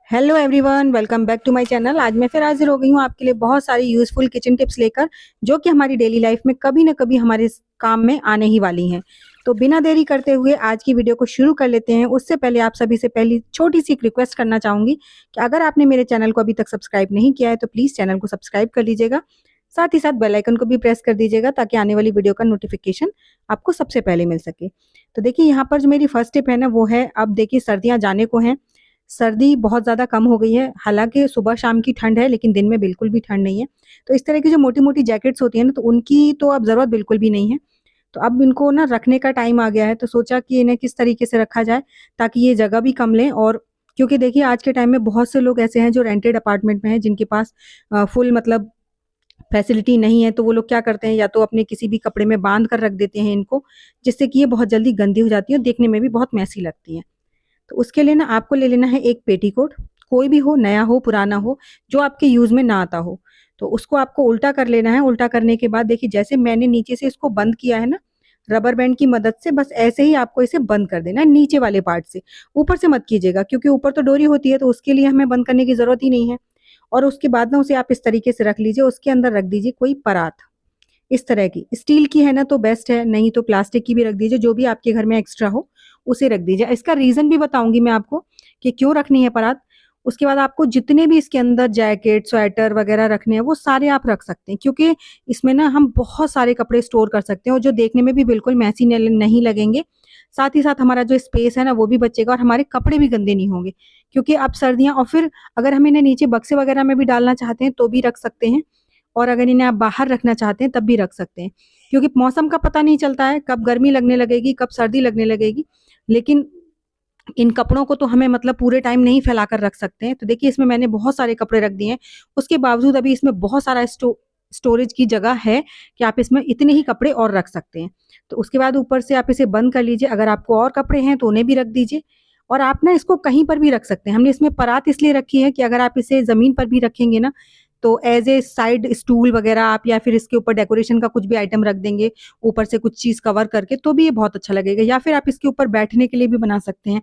Hello everyone, welcome back to my channel. आज मैं फिर हाजिर हो गई हूँ आपके लिए बहुत सारी यूजफुल किचन टिप्स लेकर, जो कि हमारी डेली लाइफ में कभी ना कभी हमारे काम में आने ही वाली हैं। तो बिना देरी करते हुए आज की वीडियो को शुरू कर लेते हैं। उससे पहले आप सभी से पहली छोटी सी एक रिक्वेस्ट करना चाहूंगी कि अगर आपने मेरे चैनल को अभी तक सब्सक्राइब नहीं किया है तो प्लीज़ चैनल को सब्सक्राइब कर लीजिएगा। साथ ही साथ बेल आइकन को भी प्रेस कर दीजिएगा ताकि आने वाली वीडियो का नोटिफिकेशन आपको सबसे पहले मिल सके। तो देखिए, यहाँ पर जो मेरी फर्स्ट टिप है ना, वो है, अब देखिए सर्दियाँ जाने को हैं। सर्दी बहुत ज़्यादा कम हो गई है, हालाँकि सुबह शाम की ठंड है लेकिन दिन में बिल्कुल भी ठंड नहीं है। तो इस तरह की जो मोटी-मोटी जैकेट्स होती हैं ना, तो उनकी तो अब ज़रूरत बिल्कुल भी नहीं है। तो अब इनको ना रखने का टाइम आ गया है, तो सोचा कि इन्हें किस तरीके से रखा जाए ताकि ये जगह भी कम लें। और क्योंकि देखिए आज के टाइम में बहुत से लोग ऐसे हैं जो रेंटेड अपार्टमेंट में हैं, जिनके पास फुल मतलब फैसिलिटी नहीं है, तो वो लोग क्या करते हैं, या तो अपने किसी भी कपड़े में बाँध कर रख देते हैं इनको, जिससे कि ये बहुत जल्दी गंदी हो जाती है और देखने में भी बहुत मैसी लगती हैं। तो उसके लिए ना आपको ले लेना है एक पेटीकोट, कोई भी हो, नया हो, पुराना हो, जो आपके यूज़ में ना आता हो। तो उसको आपको उल्टा कर लेना है। उल्टा करने के बाद देखिए, जैसे मैंने नीचे से इसको बंद किया है ना, रबर बैंड की मदद से, बस ऐसे ही आपको इसे बंद कर देना है नीचे वाले पार्ट से। ऊपर से मत कीजिएगा, क्योंकि ऊपर तो डोरी होती है, तो उसके लिए हमें बंद करने की ज़रूरत ही नहीं है। और उसके बाद ना उसे आप इस तरीके से रख लीजिए, उसके अंदर रख दीजिए कोई परात। इस तरह की स्टील की है ना तो बेस्ट है, नहीं तो प्लास्टिक की भी रख दीजिए, जो भी आपके घर में एक्स्ट्रा हो उसे रख दीजिए। इसका रीज़न भी बताऊँगी मैं आपको कि क्यों रखनी है परात। उसके बाद आपको जितने भी इसके अंदर जैकेट, स्वेटर वगैरह रखने हैं, वो सारे आप रख सकते हैं, क्योंकि इसमें ना हम बहुत सारे कपड़े स्टोर कर सकते हैं और जो देखने में भी बिल्कुल मैसी नहीं लगेंगे। साथ ही साथ हमारा जो स्पेस है ना, वो भी बचेगा और हमारे कपड़े भी गंदे नहीं होंगे। क्योंकि अब सर्दियाँ, और फिर अगर हम इन्हें नीचे बक्से वगैरह में भी डालना चाहते हैं तो भी रख सकते हैं, और अगर इन्हें आप बाहर रखना चाहते हैं तब भी रख सकते हैं। क्योंकि मौसम का पता नहीं चलता है, कब गर्मी लगने लगेगी, कब सर्दी लगने लगेगी। लेकिन इन कपड़ों को तो हमें मतलब पूरे टाइम नहीं फैला कर रख सकते हैं। तो देखिए, इसमें मैंने बहुत सारे कपड़े रख दिए हैं। उसके बावजूद अभी इसमें बहुत सारा स्टोरेज की जगह है कि आप इसमें इतने ही कपड़े और रख सकते हैं। तो उसके बाद ऊपर से आप इसे बंद कर लीजिए। अगर आपको और कपड़े हैं तो उन्हें भी रख दीजिए, और आप ना इसको कहीं पर भी रख सकते हैं। हमने इसमें परात इसलिए रखी है कि अगर आप इसे ज़मीन पर भी रखेंगे ना, तो एज़ ए साइड स्टूल वगैरह आप, या फिर इसके ऊपर डेकोरेशन का कुछ भी आइटम रख देंगे, ऊपर से कुछ चीज़ कवर करके, तो भी ये बहुत अच्छा लगेगा। या फिर आप इसके ऊपर बैठने के लिए भी बना सकते हैं,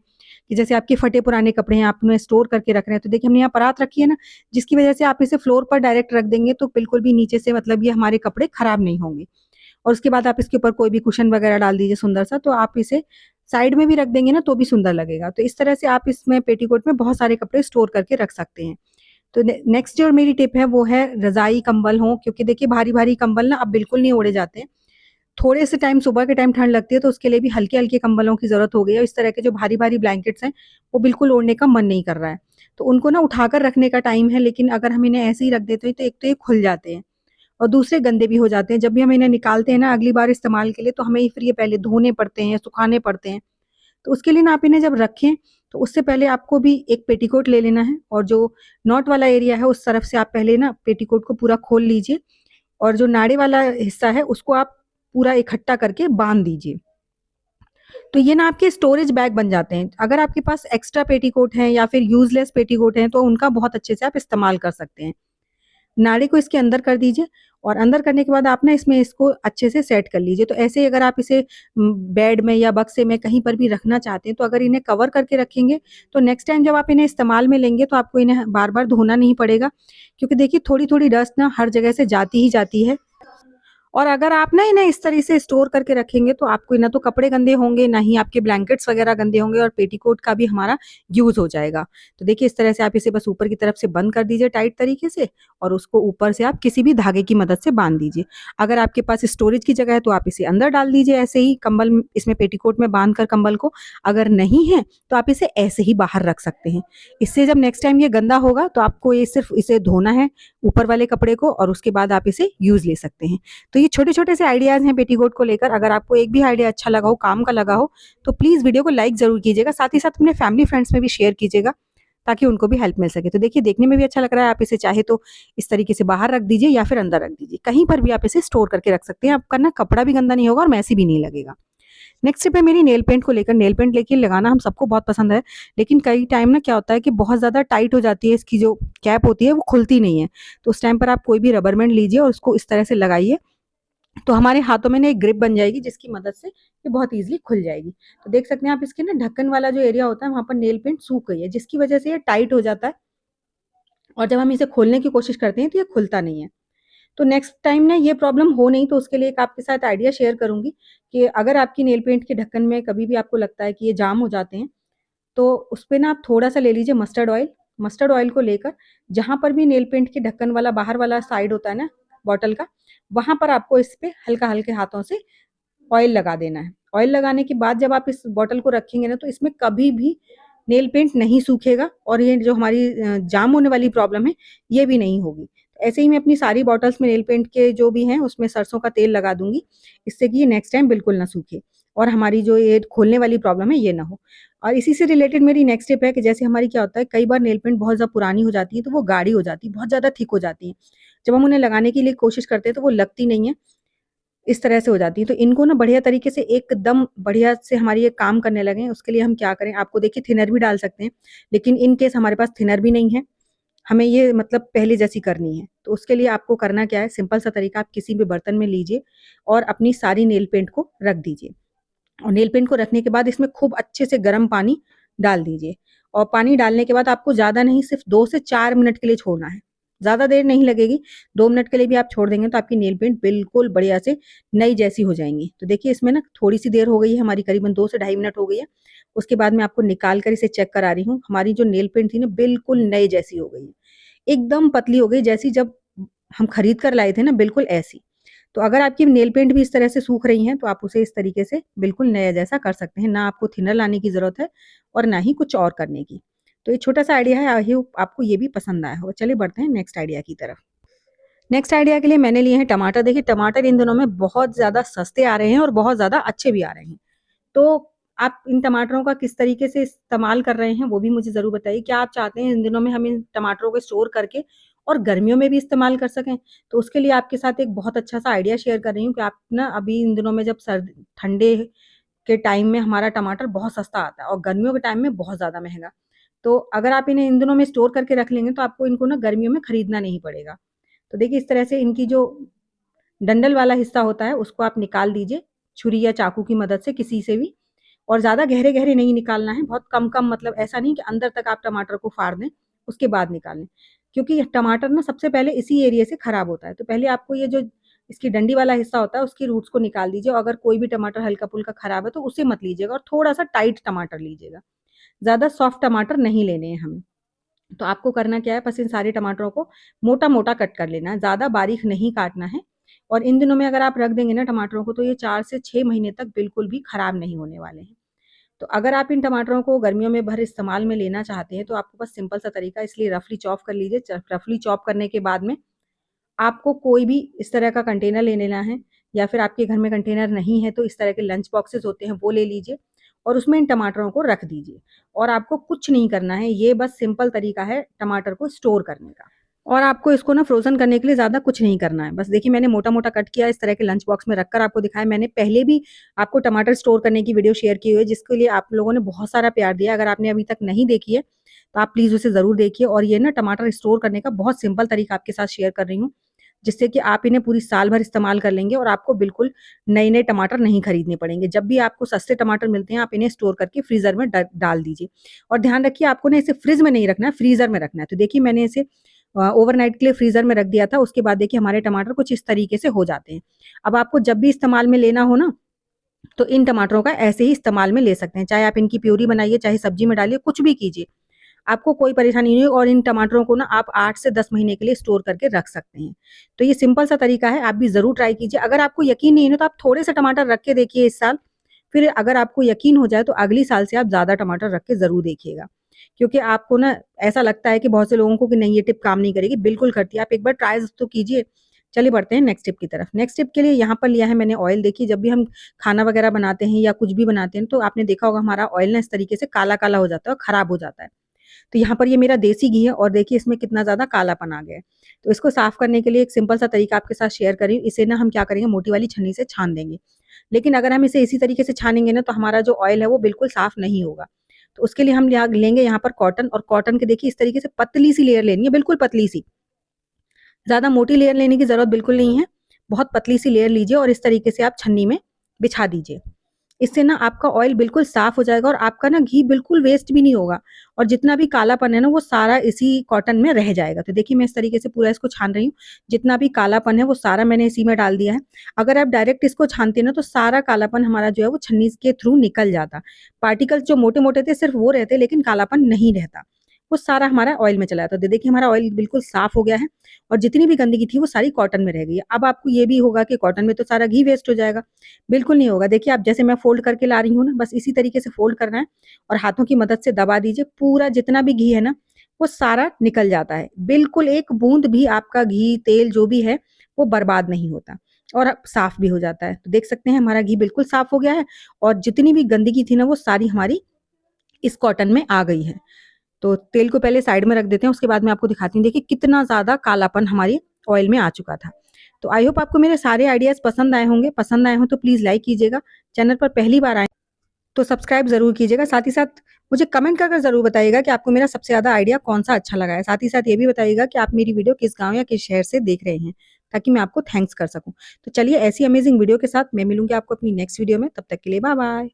कि जैसे आपके फटे पुराने कपड़े हैं, आप उन्हें स्टोर करके रख रहे हैं, तो देखिए हमने यहाँ परात रखी है ना, जिसकी वजह से आप इसे फ्लोर पर डायरेक्ट रख देंगे तो बिल्कुल भी नीचे से मतलब ये हमारे कपड़े खराब नहीं होंगे। और उसके बाद आप इसके ऊपर कोई भी कुशन वगैरह डाल दीजिए सुंदर सा, तो आप इसे साइड में भी रख देंगे ना तो भी सुंदर लगेगा। तो इस तरह से आप इसमें पेटीकोट में बहुत सारे कपड़े स्टोर करके रख सकते हैं। तो नेक्स्ट जो मेरी टिप है वो है, रज़ाई कंबल हो, क्योंकि देखिए भारी-भारी कंबल ना अब बिल्कुल नहीं ओढ़े जाते हैं। थोड़े से टाइम सुबह के टाइम ठंड लगती है, तो उसके लिए भी हल्के-हल्के कंबलों की ज़रूरत हो गई है। इस तरह के जो भारी-भारी ब्लैंकेट्स हैं, वो बिल्कुल ओढ़ने का मन नहीं कर रहा है। तो उनको ना उठाकर रखने का टाइम है, लेकिन अगर हम इन्हें ऐसे ही रख देते हैं तो एक तो ये खुल जाते हैं और दूसरे गंदे भी हो जाते हैं। जब भी हम इन्हें निकालते हैं ना अगली बार इस्तेमाल के लिए, तो हमें फिर ये पहले धोने पड़ते हैं, सुखाने पड़ते हैं। तो उसके लिए ना आप इन्हें जब रखें, तो उससे पहले आपको भी एक पेटीकोट ले लेना है, और जो नॉट वाला एरिया है उस तरफ से आप पहले ना पेटीकोट को पूरा खोल लीजिए, और जो नाड़े वाला हिस्सा है उसको आप पूरा इकट्ठा करके बांध दीजिए। तो ये ना आपके स्टोरेज बैग बन जाते हैं। अगर आपके पास एक्स्ट्रा पेटीकोट है या फिर यूजलेस पेटीकोट है, तो उनका बहुत अच्छे से आप इस्तेमाल कर सकते हैं। नाड़ी को इसके अंदर कर दीजिए, और अंदर करने के बाद आप ना इसमें इसको अच्छे से सेट कर लीजिए। तो ऐसे ही अगर आप इसे बेड में या बक्से में कहीं पर भी रखना चाहते हैं, तो अगर इन्हें कवर करके रखेंगे, तो नेक्स्ट टाइम जब आप इन्हें इस्तेमाल में लेंगे तो आपको इन्हें बार-बार धोना नहीं पड़ेगा। क्योंकि देखिए थोड़ी-थोड़ी डस्ट ना हर जगह से जाती ही जाती है। और अगर आप ना इन्हें इस तरह से स्टोर करके रखेंगे, तो आपको ना तो कपड़े गंदे होंगे, ना ही आपके ब्लैंकेट्स वगैरह गंदे होंगे, और पेटीकोट का भी हमारा यूज़ हो जाएगा। तो देखिए इस तरह से आप इसे बस ऊपर की तरफ से बंद कर दीजिए टाइट तरीके से, और उसको ऊपर से आप किसी भी धागे की मदद से बांध दीजिए। अगर आपके पास स्टोरेज की जगह है तो आप इसे अंदर डाल दीजिए ऐसे ही कंबल इसमें पेटीकोट में बांध कर कंबल को। अगर नहीं है तो आप इसे ऐसे ही बाहर रख सकते हैं। इससे जब नेक्स्ट टाइम ये गंदा होगा तो आपको ये सिर्फ इसे धोना है ऊपर वाले कपड़े को, और उसके बाद आप इसे यूज़ ले सकते हैं। तो ये छोटे-छोटे से आइडियाज़ हैं पेटीकोट को लेकर। अगर आपको एक भी आइडिया अच्छा लगा हो, काम का लगा हो, तो प्लीज़ वीडियो को लाइक ज़रूर कीजिएगा। साथ ही साथ अपने फैमिली फ्रेंड्स में भी शेयर कीजिएगा, ताकि उनको भी हेल्प मिल सके। तो देखिए देखने में भी अच्छा लग रहा है। आप इसे चाहे तो इस तरीके से बाहर रख दीजिए या फिर अंदर रख दीजिए। कहीं पर भी आप इसे स्टोर करके रख सकते हैं। आपका ना कपड़ा भी गंदा नहीं होगा और मैसी भी नहीं लगेगा। नेक्स्ट स्टेप है मेरी नेल पेंट को लेकर। नेल पेंट लेके लगाना हम सबको बहुत पसंद है, लेकिन कई टाइम ना क्या होता है कि बहुत ज़्यादा टाइट हो जाती है, इसकी जो कैप होती है वो खुलती नहीं है। तो उस टाइम पर आप कोई भी रबर बैंड लीजिए और उसको इस तरह से लगाइए, तो हमारे हाथों में ना एक ग्रिप बन जाएगी जिसकी मदद से ये बहुत ईजिली खुल जाएगी। तो देख सकते हैं आप इसके ना ढक्कन वाला जो एरिया होता है वहाँ पर नेल पेंट सूख गई है, जिसकी वजह से ये टाइट हो जाता है और जब हम इसे खोलने की कोशिश करते हैं तो ये खुलता नहीं है। तो नेक्स्ट टाइम ना ये प्रॉब्लम हो नहीं, तो उसके लिए एक आपके साथ आइडिया शेयर करूँगी कि अगर आपकी नेल पेंट के ढक्कन में कभी भी आपको लगता है कि ये जाम हो जाते हैं, तो उसपे ना आप थोड़ा-सा ले लीजिए मस्टर्ड ऑयल। मस्टर्ड ऑयल को लेकर जहाँ पर भी नेल पेंट के ढक्कन वाला बाहर वाला साइड होता है ना बॉटल का, वहाँ पर आपको इस पे हल्का-हल्के हाथों से ऑयल लगा देना है। ऑयल लगाने के बाद जब आप इस बॉटल को रखेंगे ना, तो इसमें कभी भी नेल पेंट नहीं सूखेगा और ये जो हमारी जाम होने वाली प्रॉब्लम है, ये भी नहीं होगी। ऐसे ही मैं अपनी सारी बॉटल्स में नेल पेंट के जो भी हैं, उसमें सरसों का तेल लगा दूँगी, इससे कि ये नेक्स्ट टाइम बिल्कुल ना सूखे और हमारी जो ये खोलने वाली प्रॉब्लम है, ये ना हो। और इसी से रिलेटेड मेरी नेक्स्ट टिप है कि जैसे हमारी क्या होता है, कई बार नेल पेंट बहुत ज़्यादा पुरानी हो जाती है, तो वो गाढ़ी हो जाती है, बहुत ज़्यादा थिक हो जाती है। जब हम उन्हें लगाने की लिए कोशिश करते हैं, तो वो लगती नहीं है। इस तरह से हो जाती है। तो इनको ना बढ़िया तरीके से एकदम बढ़िया से हमारी ये काम करने लगें, उसके लिए हम क्या करें, आपको देखिए थिनर भी डाल सकते हैं, लेकिन इन केस हमारे पास थिनर भी नहीं है, हमें ये मतलब पहले जैसी करनी है। तो उसके लिए आपको करना क्या है, सिंपल सा तरीका, आप किसी भी बर्तन में लीजिए और अपनी सारी नेल पेंट को रख दीजिए और नेल पेंट को रखने के बाद इसमें खूब अच्छे से गर्म पानी डाल दीजिए और पानी डालने के बाद आपको ज़्यादा नहीं, सिर्फ 2 से 4 मिनट के लिए छोड़ना है। ज़्यादा देर नहीं लगेगी, 2 मिनट के लिए भी आप छोड़ देंगे तो आपकी नेल पेंट बिल्कुल बढ़िया से नई जैसी हो जाएँगी। तो देखिए इसमें ना थोड़ी-सी देर हो गई है, हमारी करीबन 2 से ढाई मिनट हो गई है। उसके बाद मैं आपको निकाल कर इसे चेक करा रही हूँ। हमारी जो नेल पेंट थी ना बिल्कुल नई जैसी हो गई है। एकदम पतली हो गई जैसी जब हम खरीद कर लाए थे ना, बिल्कुल ऐसी। तो अगर आपकी नेल पेंट भी इस तरह से सूख रही हैं, तो आप उसे इस तरीके से बिल्कुल नया जैसा कर सकते हैं। ना आपको थिनर लाने की ज़रूरत है और ना ही कुछ और करने की। तो ये छोटा-सा आइडिया है, आई होप आपको ये भी पसंद आया होगा। चलिए बढ़ते हैं नेक्स्ट आइडिया की तरफ। नेक्स्ट आइडिया के लिए मैंने लिए हैं टमाटर। देखिए टमाटर इन दिनों में बहुत ज़्यादा सस्ते आ रहे हैं और बहुत ज़्यादा अच्छे भी आ रहे हैं। तो आप इन टमाटरों का किस तरीके से इस्तेमाल कर रहे हैं, वो भी मुझे ज़रूर बताइए। क्या आप चाहते हैं इन दिनों में हम इन टमाटरों को स्टोर करके और गर्मियों में भी इस्तेमाल कर सकें? तो उसके लिए आपके साथ एक बहुत अच्छा-सा आइडिया शेयर कर रही हूँ कि आप ना अभी इन दिनों में जब सर्द ठंडे के टाइम में हमारा टमाटर बहुत सस्ता आता है और गर्मियों के टाइम में बहुत ज़्यादा महँगा। तो अगर आप इन्हें इन दिनों में स्टोर करके रख लेंगे, तो आपको इनको ना गर्मियों में खरीदना नहीं पड़ेगा। तो देखिए इस तरह से इनकी जो डंडल वाला हिस्सा होता है, उसको आप निकाल दीजिए, छुरी या चाकू की मदद से किसी से भी। और ज़्यादा गहरे-गहरे नहीं निकालना है, बहुत कम-कम, मतलब ऐसा नहीं कि अंदर तक आप टमाटर को फाड़ दें, उसके बाद निकालें। क्योंकि टमाटर ना सबसे पहले इसी एरिया से खराब होता है, तो पहले आपको ये जो इसकी डंडी वाला हिस्सा होता है, उसकी रूट्स को निकाल दीजिए और अगर कोई भी टमाटर हल्का-फुल्का खराब है, तो उसे मत लीजिएगा और थोड़ा-सा टाइट टमाटर लीजिएगा। ज़्यादा सॉफ्ट टमाटर नहीं लेने हैं हमें। तो आपको करना क्या है, बस इन सारे टमाटरों को मोटा-मोटा कट कर लेना है, ज़्यादा बारीक नहीं काटना है और इन दिनों में अगर आप रख देंगे ना टमाटरों को, तो ये 4 से 6 महीने तक बिल्कुल भी खराब नहीं होने वाले हैं। तो अगर आप इन टमाटरों को गर्मियों में भर इस्तेमाल में लेना चाहते हैं, तो आपको बस सिंपल सा तरीका, इसलिए रफली चॉप कर लीजिए। रफली चॉप करने के बाद में आपको कोई भी इस तरह का कंटेनर ले लेना है या फिर आपके घर में कंटेनर नहीं है, तो इस तरह के लंच बॉक्सेस होते हैं, वो ले लीजिए और उसमें इन टमाटरों को रख दीजिए और आपको कुछ नहीं करना है। ये बस सिंपल तरीका है टमाटर को स्टोर करने का और आपको इसको ना फ्रोज़न करने के लिए ज़्यादा कुछ नहीं करना है। बस देखिए मैंने मोटा-मोटा कट किया, इस तरह के लंच बॉक्स में रखकर आपको दिखाया। मैंने पहले भी आपको टमाटर स्टोर करने की वीडियो शेयर की हुई है, जिसके लिए आप लोगों ने बहुत सारा प्यार दिया। अगर आपने अभी तक नहीं देखी है, तो आप प्लीज़ उसे ज़रूर देखिए और ये ना टमाटर स्टोर करने का बहुत सिंपल तरीका आपके साथ शेयर कर रही हूँ, जिससे कि आप इन्हें पूरी साल भर इस्तेमाल कर लेंगे और आपको बिल्कुल नए-नए टमाटर नहीं खरीदने पड़ेंगे। जब भी आपको सस्ते टमाटर मिलते हैं, आप इन्हें स्टोर करके फ्रीज़र में ड डाल दीजिए और ध्यान रखिए आपको ना इसे फ्रिज में नहीं रखना है, फ्रीज़र में रखना है। तो देखिए मैंने इसे ओवरनाइट के लिए फ्रीज़र में रख दिया था, उसके बाद देखिए हमारे टमाटर कुछ इस तरीके से हो जाते हैं। अब आपको जब भी इस्तेमाल में लेना हो ना, तो इन टमाटरों का ऐसे ही इस्तेमाल में ले सकते हैं। चाहे आप इनकी प्यूरी बनाइए, चाहे सब्जी में डालिए, कुछ भी कीजिए। आपको कोई परेशानी नहीं होगी और इन टमाटरों को ना आप 8 से 10 महीने के लिए स्टोर करके रख सकते हैं। तो ये सिंपल सा तरीका है, आप भी ज़रूर ट्राई कीजिए। अगर आपको यकीन नहीं है ना, तो आप थोड़े से टमाटर रख के देखिए इस साल, फिर अगर आपको यकीन हो जाए तो अगली साल से आप ज़्यादा टमाटर रख के ज़रूर देखिएगा। क्योंकि आपको ना ऐसा लगता है कि बहुत से लोगों को कि नहीं ये टिप काम नहीं करेगी, बिल्कुल करती है। आप एक बार ट्राई तो कीजिए। चलिए बढ़ते हैं नेक्स्ट टिप की तरफ। नेक्स्ट टिप के लिए यहाँ पर लिया है मैंने ऑयल। देखिए जब भी हम खाना वगैरह बनाते हैं या कुछ भी बनाते हैं, तो आपने देखा होगा हमारा ऑयल ना इस तरीके से काला-काला हो जाता है और खराब हो जाता है। तो यहाँ पर ये मेरा देसी घी है और देखिए इसमें कितना ज़्यादा कालापन आ गया है। तो इसको साफ़ करने के लिए एक सिंपल सा तरीका आपके साथ शेयर कर रही हूँ। इसे ना हम क्या करेंगे, मोटी वाली छन्नी से छान देंगे। लेकिन अगर हम इसे इसी तरीके से छानेंगे ना, तो हमारा जो ऑयल है वो बिल्कुल साफ़ नहीं होगा। तो उसके लिए हम लिया लेंगे यहाँ पर कॉटन और कॉटन के देखिए इस तरीके से पतली सी लेयर लेनी है, बिल्कुल पतली सी। ज़्यादा मोटी लेयर लेने की ज़रूरत बिल्कुल नहीं है। बहुत पतली सी लेयर लीजिए और इस तरीके से आप छन्नी में बिछा दीजिए। इससे ना आपका ऑयल बिल्कुल साफ हो जाएगा और आपका ना घी बिल्कुल वेस्ट भी नहीं होगा और जितना भी कालापन है ना वो सारा इसी कॉटन में रह जाएगा। तो देखिए मैं इस तरीके से पूरा इसको छान रही हूँ, जितना भी कालापन है वो सारा मैंने इसी में डाल दिया है। अगर आप डायरेक्ट इसको छानते ना तो सारा कालापन हमारा जो है वो छन्नी के थ्रू निकल जाता। पार्टिकल्स जो मोटे मोटे थे सिर्फ वो रहते, लेकिन कालापन नहीं रहता, वो सारा हमारा ऑयल में चला जाता। तो देखिए हमारा ऑयल बिल्कुल साफ हो गया है और जितनी भी गंदगी थी वो सारी कॉटन में रह गई है। अब आपको ये भी होगा कि कॉटन में तो सारा घी वेस्ट हो जाएगा, बिल्कुल नहीं होगा। देखिए आप जैसे मैं फोल्ड करके ला रही हूँ ना, बस इसी तरीके से फोल्ड करना है और हाथों की मदद से दबा दीजिए। पूरा जितना भी घी है ना वो सारा निकल जाता है, बिल्कुल एक बूंद भी आपका घी तेल जो भी है वो बर्बाद नहीं होता और साफ भी हो जाता है। तो देख सकते हैं हमारा घी बिल्कुल साफ हो गया है और जितनी भी गंदगी थी ना वो सारी हमारी इस कॉटन में आ गई है। तो तेल को पहले साइड में रख देते हैं, उसके बाद मैं आपको दिखाती हूँ। देखिए कितना ज़्यादा कालापन हमारी ऑयल में आ चुका था। तो आई होप आपको मेरे सारे आइडियाज़ पसंद आए होंगे। पसंद आए हो तो प्लीज़ लाइक कीजिएगा। चैनल पर पहली बार आए तो सब्सक्राइब ज़रूर कीजिएगा। साथ ही साथ मुझे कमेंट कर ज़रूर बताइएगा कि आपको मेरा सबसे ज़्यादा आइडिया कौन-सा अच्छा लगा है। साथ ही साथ ये भी बताइएगा कि आप मेरी वीडियो किस गाँव या किस शहर से देख रहे हैं, ताकि मैं आपको थैंक्स कर सकूँ। तो चलिए ऐसी अमेज़िंग वीडियो के साथ मैं मिलूँगी आपको अपनी नेक्स्ट वीडियो में। तब तक के लिए बाय-बाय।